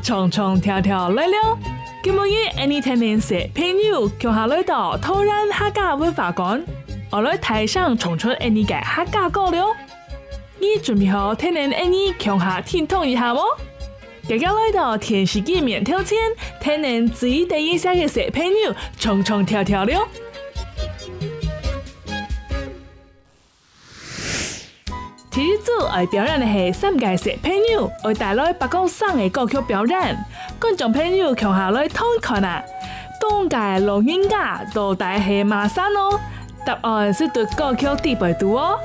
冲冲跳跳来了！今日Annie 听见小朋友跳下来到突然客家文化馆，我来台上唱出 Annie 嘅客家歌了。你准备好听见 Annie 强下听通一下冇？大家来到电视机面跳前，听见最第一声嘅小朋友冲冲跳跳了。第一组要表演的是3届小朋友，会带来北港省的歌曲表演，观众朋友强下来听看啊！东届录音家到底是马山哦，答案是对歌曲第8度哦。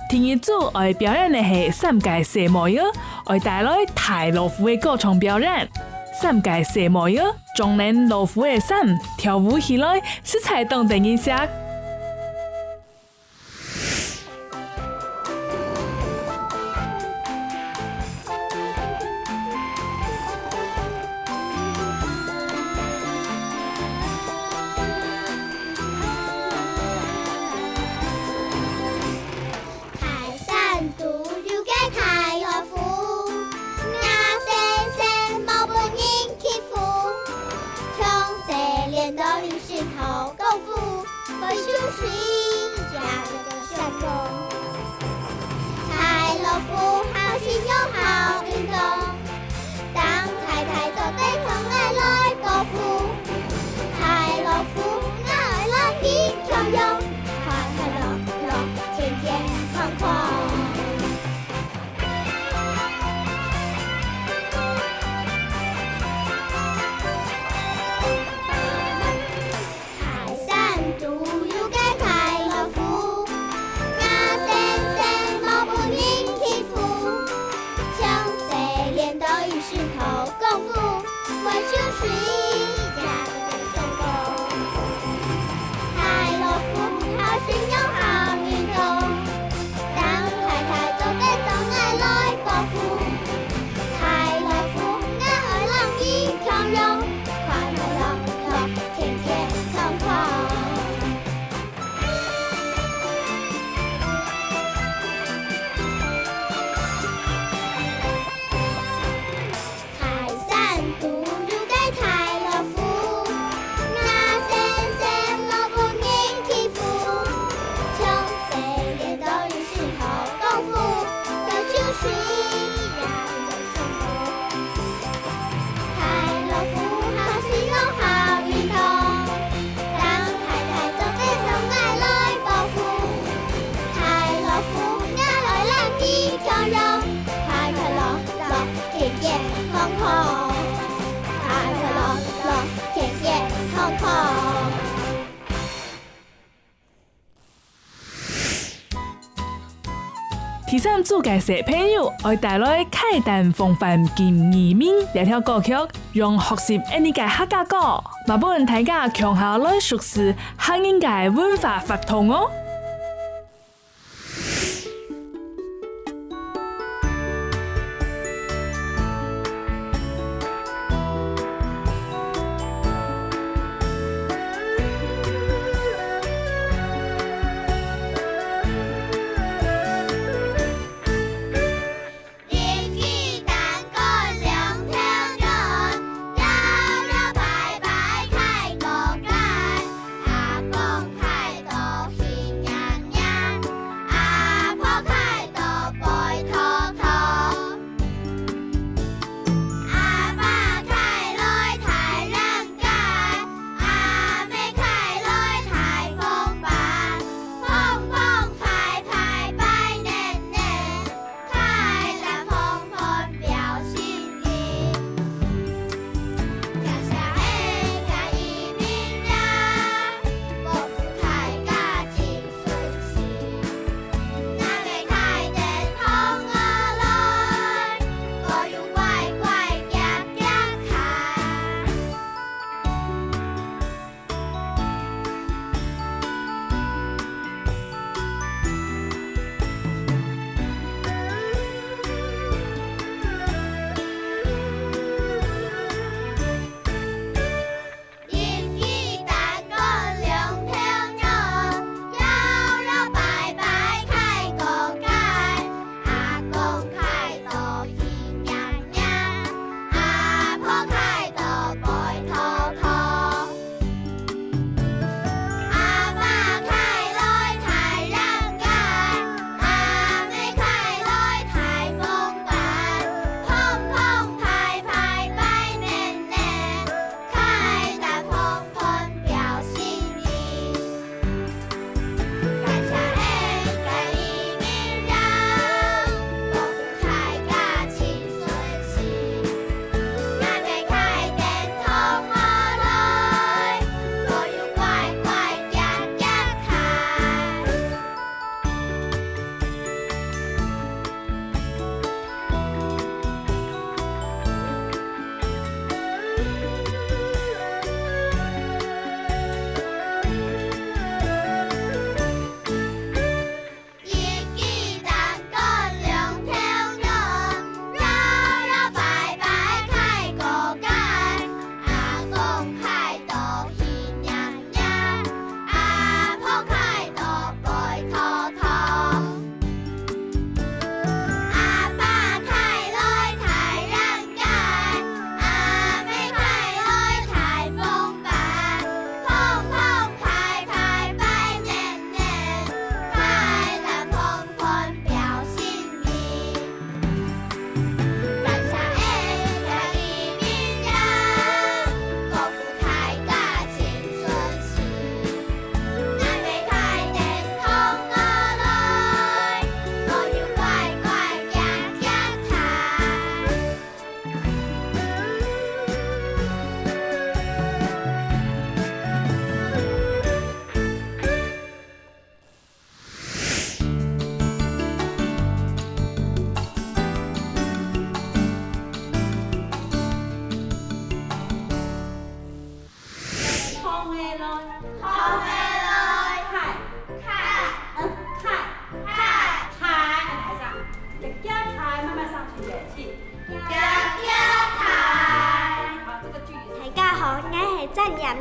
第一组要表演的是3届小模样，要带来大老虎的歌唱表演。3届小模样，中年老虎的伞跳舞起来，是才懂得认识。到临时头功夫，可以上组嘅小朋友會帶來開蛋風範見移民呢條歌曲，讓學習呢個客家歌，嘛幫大家強下來熟悉客人嘅文化法統哦。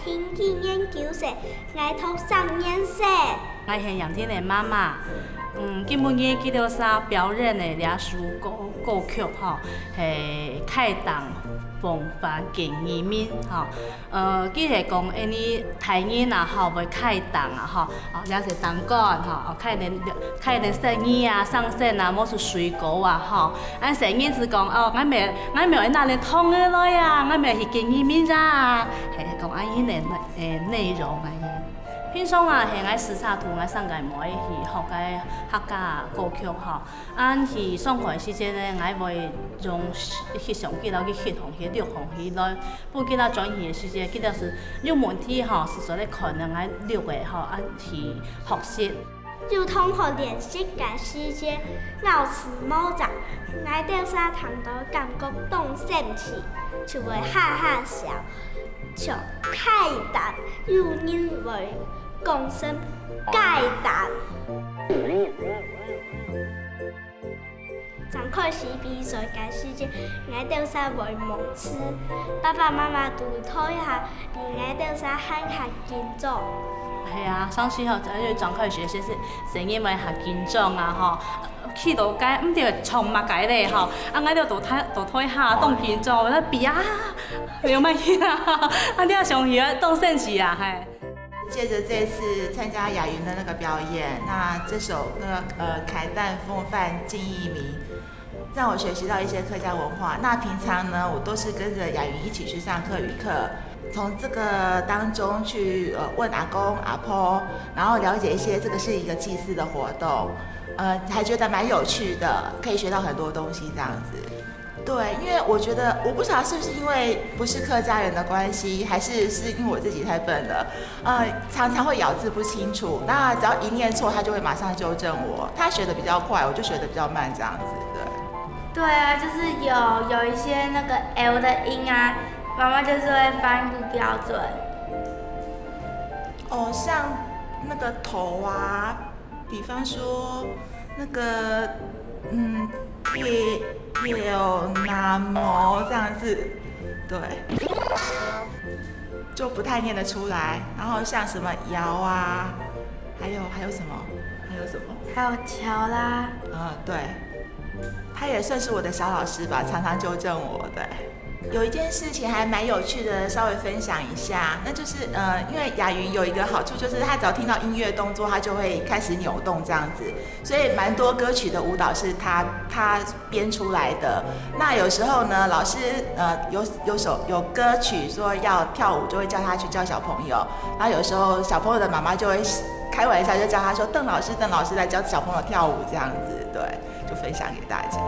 天气研究社，我读3年生。我是杨天的妈妈。今晡日记到啥表演的俩首歌曲吼，是开档风范见移民吼。记是讲安尼台语啊吼，袂开档啊吼，也是档杆吼，开点生意啊、上线啊，莫是水果啊吼。俺生意是讲俺没那里通的来呀，俺没是见移民啦，是讲俺迄个内容啊。平常啊，是爱视察图，爱上界无爱去学个客家歌曲吼。俺去上课时阵呢，爱会从翕相机到去翕红去录红去来，不记到转去的时阵，记到是有问题吼，是说咧可能爱录的吼，俺去学习。有同學練習嘅時間，老師冇講，我到沙堂度感覺當神奇，就會哈哈笑，像太蛋，有人會講聲蓋蛋。張開始比賽嘅時間，我到沙會忘詞，爸爸媽媽都睇下，而我到沙喊下緊張。係啊，上次吼，就張開學先是聲音咪學緊張啊吼，去到街唔着衝嘛街咧吼，啊我着倒退下當緊張，我比啊，有乜嘢啊？啊你要上去當聖子啊，係。借着这次参加雅云的那个表演，那这首凯旦风范敬义民，让我学习到一些客家文化。那平常呢，我都是跟着雅云一起去上课语课，从这个当中去问阿公阿婆，然后了解一些这个是一个祭祀的活动，还觉得蛮有趣的，可以学到很多东西这样子。对，因为我觉得我不晓得是不是因为不是客家人的关系，还是因为我自己太笨了，常常会咬字不清楚。那只要一念错，他就会马上纠正我。他学的比较快，我就学的比较慢，这样子。对啊，就是有一些那个 L 的音啊，妈妈就是会发音不标准。哦，像那个头啊，比方说那个有那么这样子，对，就不太念得出来。然后像什么摇啊，还有什么？还有桥啦。对，他也算是我的小老师吧，常常纠正我。对，有一件事情还蛮有趣的，稍微分享一下，那就是因为雅云有一个好处，就是他只要听到音乐动作，他就会开始扭动这样子，所以蛮多歌曲的舞蹈是他编出来的。那有时候呢，老师有歌曲说要跳舞，就会叫他去教小朋友，然后有时候小朋友的妈妈就会开玩笑，就叫他说邓老师来教小朋友跳舞这样子，对，就分享给大家。